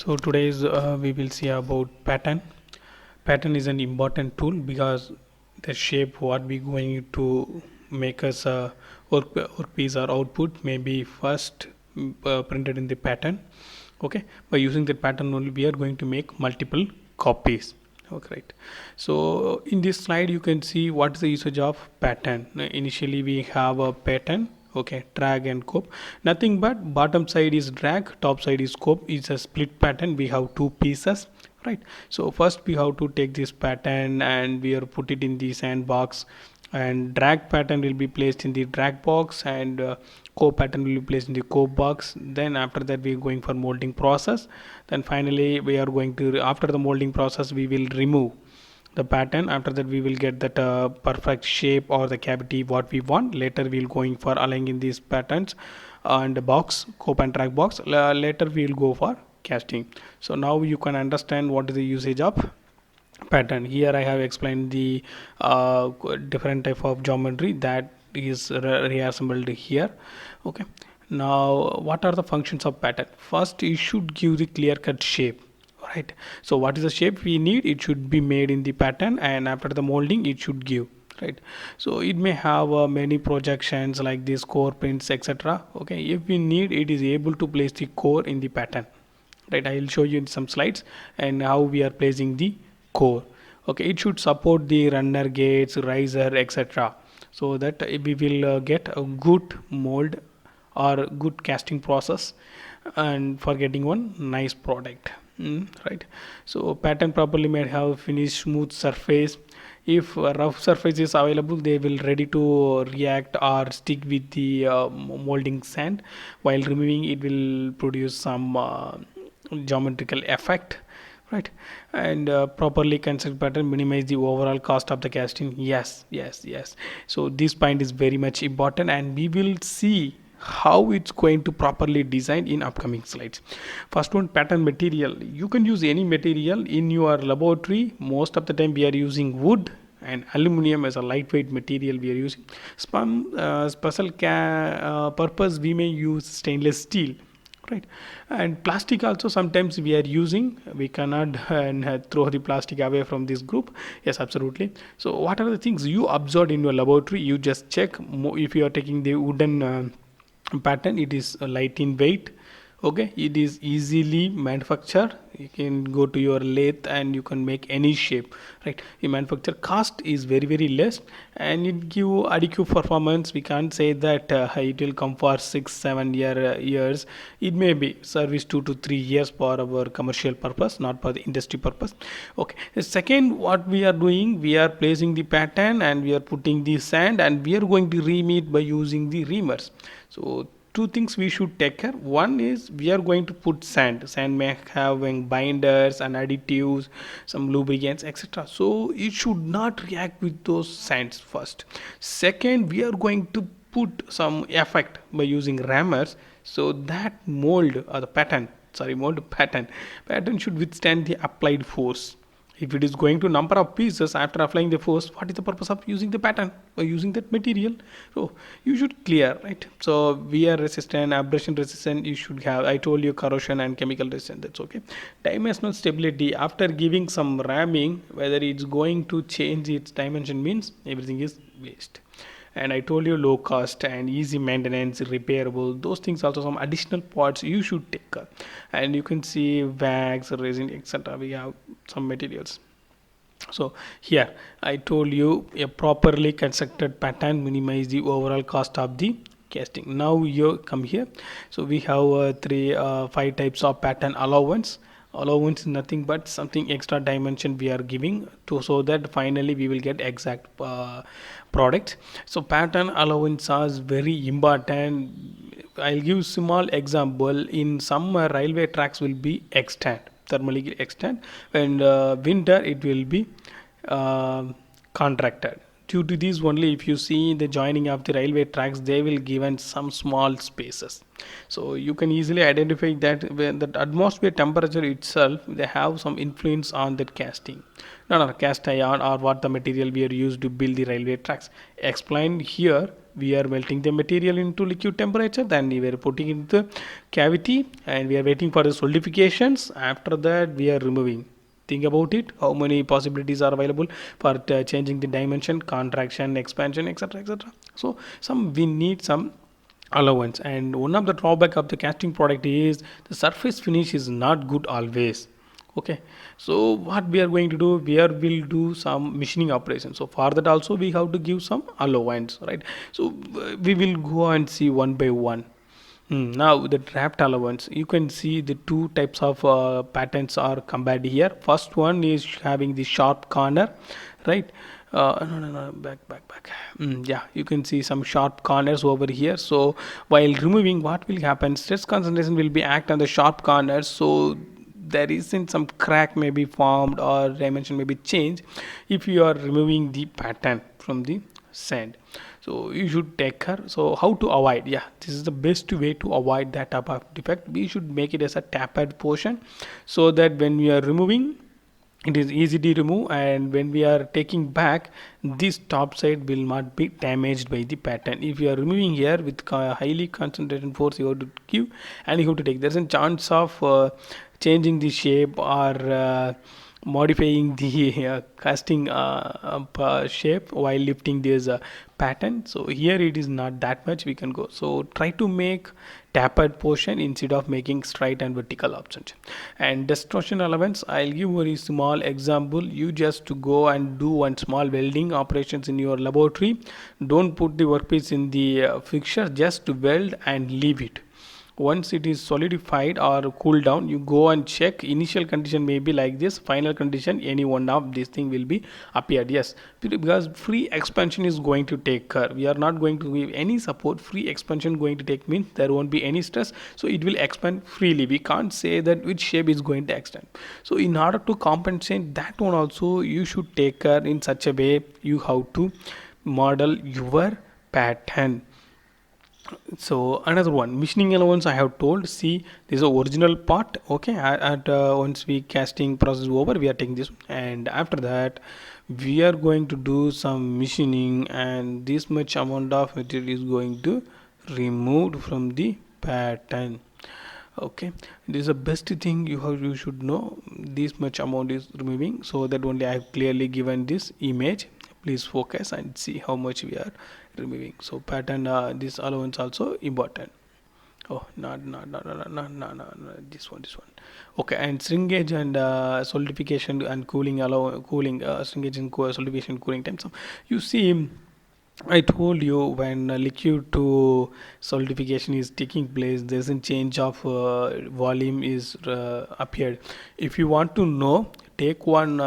So today's we will see about pattern. Pattern is an important tool because the shape what we going to make us a work piece or output may be first printed in the pattern. Okay, by using the pattern only we are going to make multiple copies. Okay, right. So in this slide you can see what is the usage of pattern. Initially we have a pattern. Okay, drag and copy, nothing but bottom side is drag, top side is copy. It's a split pattern. We have two pieces, right? So first we have to take this pattern and we are put it in the sandbox, and drag pattern will be placed in the drag box, and copy pattern will be placed in the copy box. Then after that we are going for molding process. Then finally we are going to, after the molding process, we will remove the pattern. After that we will get that perfect shape or the cavity what we want. Later we'll going for aligning these patterns and the box, cope and track box. Later we'll go for casting. So now you can understand what is the usage of pattern. Here I have explained the different type of geometry that is reassembled here. Okay, now what are the functions of pattern? First, you should give the clear cut shape, right? So what is the shape we need? It should be made in the pattern, and after the molding it should give, right? So it may have many projections like this, core prints, etc. Okay, if we need, it is able to place the core in the pattern, right? I will show you in some slides and how we are placing the core. Okay, it should support the runner gates, riser, etc., so that we will get a good mold or good casting process and for getting one nice product. Right. So pattern properly may have finished smooth surface. If a rough surface is available, they will ready to react or stick with the molding sand. While removing, it will produce some geometrical effect, right? And properly construct pattern minimize the overall cost of the casting. Yes. So this point is very much important, and we will see how it's going to properly design in upcoming slides. First one, pattern material. You can use any material in your laboratory. Most of the time we are using wood and aluminum as a lightweight material we are using. Some special purpose we may use stainless steel, right? And plastic also sometimes we are using. We cannot throw the plastic away from this group. Yes, absolutely. So what are the things you observed in your laboratory? You just check. If you are taking the wooden pattern, it is light in weight. Okay, it is easily manufactured. You can go to your lathe and you can make any shape, right? The manufacture cost is very less, and it give adequate performance. We can't say that it will come for 6-7 years. It may be service 2 to 3 years for our commercial purpose, not for the industry purpose. Okay, the second, what we are doing, we are placing the pattern and we are putting the sand, and we are going to ream it by using the reamers. So two things we should take care. One is we are going to put sand may having binders and additives, some lubricants, etc., so it should not react with those sands first. Second, we are going to put some effect by using rammers, so that mold or the pattern should withstand the applied force. If it is going to number of pieces after applying the force, what is the purpose of using the pattern or using that material? So you should clear, right? So wear resistant, abrasion resistant, you should have. I told you corrosion and chemical resistant, that's okay. Dimensional stability, after giving some ramming, whether it's going to change its dimension means everything is waste. And I told you low cost and easy maintenance, repairable, those things also some additional parts you should take care. And you can see wax, resin, etc., we have some materials. So here I told you a properly constructed pattern minimize the overall cost of the casting. Now you come here. So we have five types of pattern allowance. Allowance is nothing but something extra dimension we are giving to, so that finally we will get exact product. So pattern allowance is very important. I'll give small example. In summer, railway tracks will be extend, thermally extend, and winter it will be uh, contracted. Due to this only, if you see the joining of the railway tracks, they will given some small spaces. So you can easily identify that when the atmosphere temperature itself, they have some influence on that casting. No, cast iron or what the material we are used to build the railway tracks. Explained here we are melting the material into liquid temperature, then we are putting it into the cavity and we are waiting for the solidifications. After that we are removing. Think about it, how many possibilities are available for changing the dimension, contraction, expansion, etc, etc. So some we need some allowance. And one of the drawback of the casting product is the surface finish is not good always. Okay, so what we are going to do, we are will do some machining operation, so for that also we have to give some allowance, right? So we will go and see one by one. Now the draft allowance, you can see the two types of patterns are compared here. First one is having the sharp corner, right? No, no, no, back. Yeah, you can see some sharp corners over here. So while removing, what will happen? Stress concentration will be act on the sharp corners. So there isn't some crack may be formed or dimension may be changed if you are removing the pattern from the sand. So you should take care. So how to avoid? Yeah, this is the best way to avoid that type of defect. We should make it as a tapered portion so that when we are removing, it is easy to remove, and when we are taking back, this top side will not be damaged by the pattern. If you are removing here with highly concentrated force, you have to give and you have to take. There's a chance of changing the shape or modifying the casting shape while lifting this pattern. So here it is not that much we can go. So try to make tapered portion instead of making straight and vertical options. And distortion allowance, I'll give a very small example. You just to go and do one small welding operations in your laboratory. Don't put the workpiece in the fixture, just to weld and leave it. Once it is solidified or cooled down, you go and check. Initial condition may be like this, final condition any one of this thing will be appeared. Yes, because free expansion is going to take care. We are not going to give any support. Free expansion going to take means there won't be any stress, so it will expand freely. We can't say that which shape is going to extend. So in order to compensate that one also, you should take care in such a way. You have to model your pattern. So another one, machining allowance, I have told. See, this is the original part. Okay, once we casting process over, we are taking this, and after that we are going to do some machining, and this much amount of material is going to removed from the pattern. Okay, this is the best thing you should know. This much amount is removing, so that only I have clearly given this image. Please focus and see how much we are removing. So pattern, this allowance also important. Oh, not this one, okay. And shrinkage and solidification and cooling, shrinkage and solidification cooling time. So you see, I told you when liquid to solidification is taking place, there's a change of volume is appeared. If you want to know, take one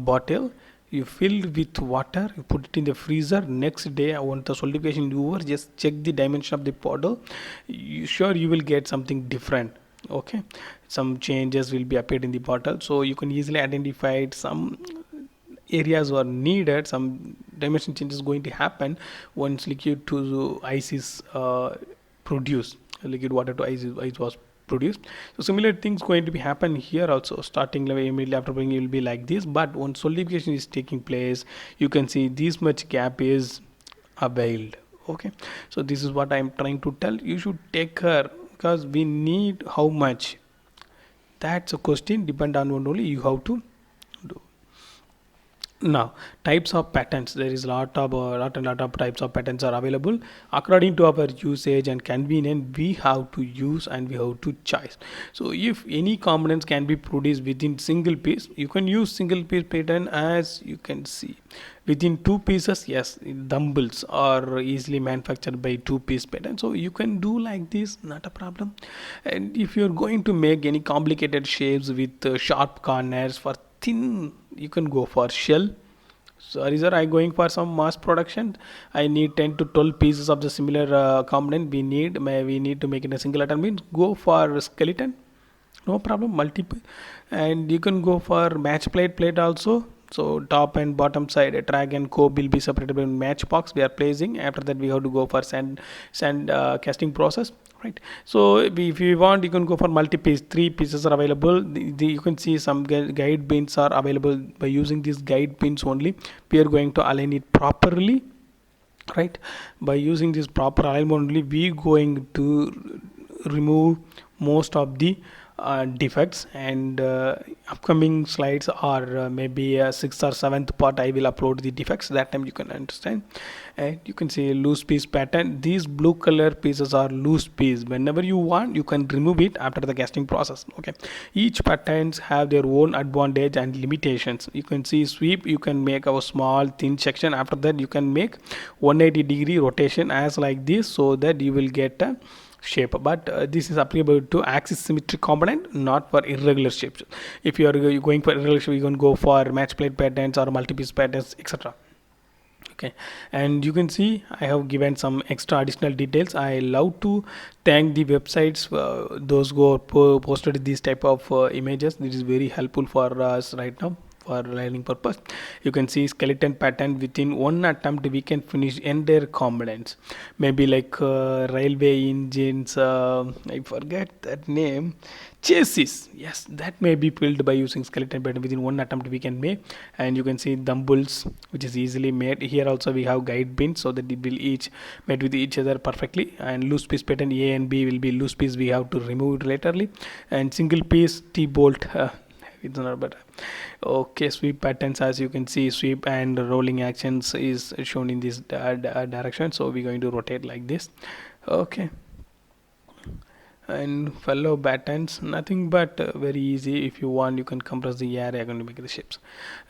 bottle, you fill with water, you put it in the freezer. Next day, I want the solidification over, just check the dimension of the bottle. You will get something different. Okay, some changes will be appeared in the bottle, so you can easily identify some areas are needed. Some dimension changes going to happen once liquid to ice is produced. Liquid water to ice was produced. So similar things going to be happen here also. Starting level immediately after bringing, it will be like this, but when solidification is taking place, you can see this much gap is availed. Okay, so this is what I am trying to tell. You should take care, because we need how much, that's a question, depend on what only you have to do. Now, types of patterns, there is lot of types of patterns are available. According to our usage and convenience, we have to use and we have to choose. So if any components can be produced within single piece, you can use single piece pattern. As you can see, within two pieces, yes, dumbbells are easily manufactured by two-piece pattern, so you can do like this, not a problem. And if you're going to make any complicated shapes with sharp corners for thin, you can go for shell. Sorry sir, I going for some mass production, I need 10 to 12 pieces of the similar component we need to make it a single item, means go for skeleton, no problem, multiple. And you can go for match plate also. So top and bottom side, a track and cope will be separated by match box we are placing. After that we have to go for sand casting process, right? So if you want, you can go for multi-piece. 3 pieces are available. You can see some guide pins are available. By using these guide pins only, we are going to align it properly. right? By using this proper alignment only, we going to remove most of the defects. And upcoming slides, or maybe a sixth or seventh part, I will upload the defects. That time you can understand. And you can see loose piece pattern. These blue color pieces are loose piece. Whenever you want, you can remove it after the casting process. Okay, each patterns have their own advantage and limitations. You can see sweep, you can make a small thin section. After that you can make 180-degree rotation as like this, so that you will get a shape. But this is applicable to axis symmetric component, not for irregular shapes. If you are going for irregular shape, you can go for match plate patterns or multi-piece patterns, etc. Okay, and you can see I have given some extra additional details. I love to thank the websites, those who posted these type of images. This is very helpful for us right now for learning purpose. You can see skeleton pattern. Within one attempt we can finish entire components, maybe like railway engines, I forget that name, chassis. Yes, that may be built by using skeleton pattern. Within one attempt we can make. And you can see dumbbells, which is easily made. Here also we have guide pins, so that it will each made with each other perfectly. And loose piece pattern, A and B will be loose piece, we have to remove it laterally. And single piece T bolt, it's not better. Okay, sweep patterns, as you can see, sweep and rolling actions is shown in this direction, so we're going to rotate like this. Okay, and fellow patterns, nothing but very easy. If you want, you can compress the area, going to make the shapes.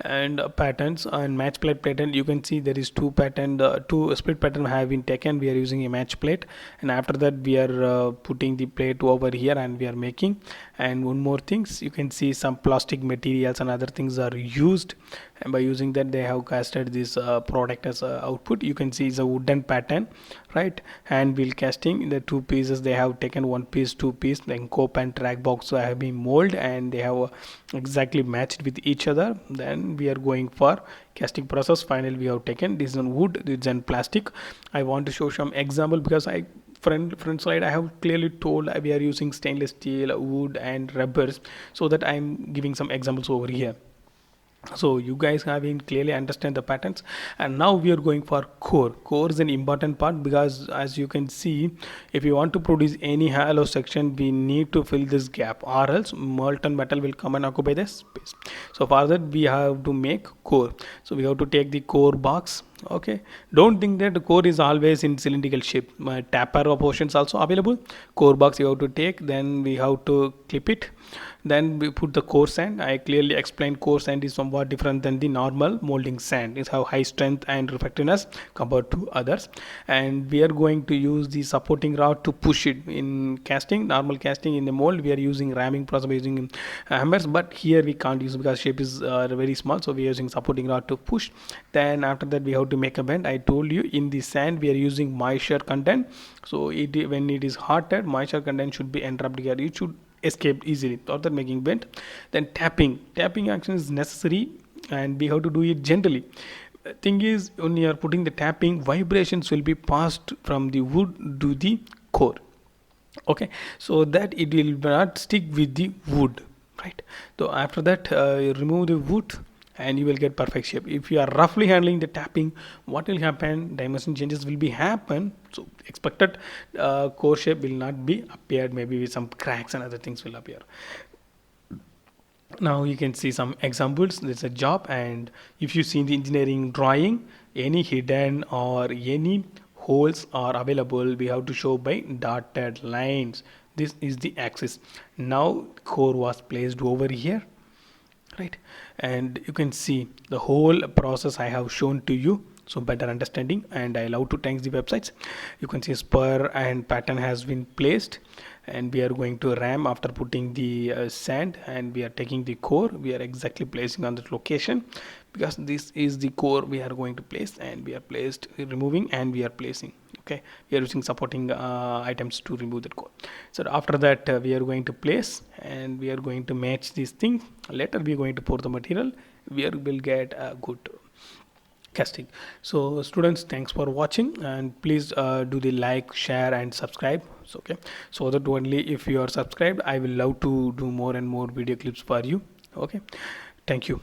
And patterns and match plate pattern, you can see there is two pattern, the two split pattern have been taken. We are using a match plate, and after that we are putting the plate over here and we are making. And one more things, you can see some plastic materials and other things are used, and by using that they have casted this product as output. You can see it's a wooden pattern, right? Hand wheel casting, in the two pieces they have taken one piece, two piece, then cope and track box have been molded, and they have exactly matched with each other. Then we are going for casting process. Finally we have taken this on wood, this on plastic. I want to show some example, because front slide I have clearly told we are using stainless steel, wood and rubbers, so that I'm giving some examples over here, so you guys have been clearly understand the patterns. And now we are going for core is an important part, because as you can see, if you want to produce any hollow section, we need to fill this gap, or else molten metal will come and occupy the space. So for that we have to make core. So we have to take the core box. Okay, don't think that the core is always in cylindrical shape. My taper portions also available. Core box you have to take, then we have to clip it, then we put the core sand. I clearly explained core sand is somewhat different than the normal molding sand. It have high strength and refractiveness compared to others. And we are going to use the supporting rod to push it. In casting, normal casting, in the mold we are using ramming process by using hammers, but here we can't use because shape is very small, so we are using supporting rod to push. Then after that we have to make a bend. I told you in the sand we are using moisture content, so when it is heated, moisture content should be entrapped here. It should escape easily, or that making bend. Then tapping action is necessary, and we have to do it gently. Thing is, when you are putting the tapping, vibrations will be passed from the wood to the core. Okay, so that it will not stick with the wood, right? So after that remove the wood and you will get perfect shape. If you are roughly handling the tapping, what will happen, dimension changes will be happen, so expected core shape will not be appeared, maybe with some cracks and other things will appear. Now you can see some examples. There's a job, and if you see the engineering drawing, any hidden or any holes are available, we have to show by dotted lines. This is the axis. Now core was placed over here, right? And you can see the whole process I have shown to you, so better understanding. And I love to thank the websites. You can see spur and pattern has been placed, and we are going to ram after putting the sand, and we are taking the core, we are exactly placing on that location, because this is the core we are going to place, and we are placed removing and we are placing. Okay, we are using supporting items to remove that core. So after that we are going to place, and we are going to match this thing. Later we are going to pour the material, we will get a good casting. So students, thanks for watching, and please do the like, share and subscribe. So okay, so that only if you are subscribed, I will love to do more and more video clips for you. Okay, thank you.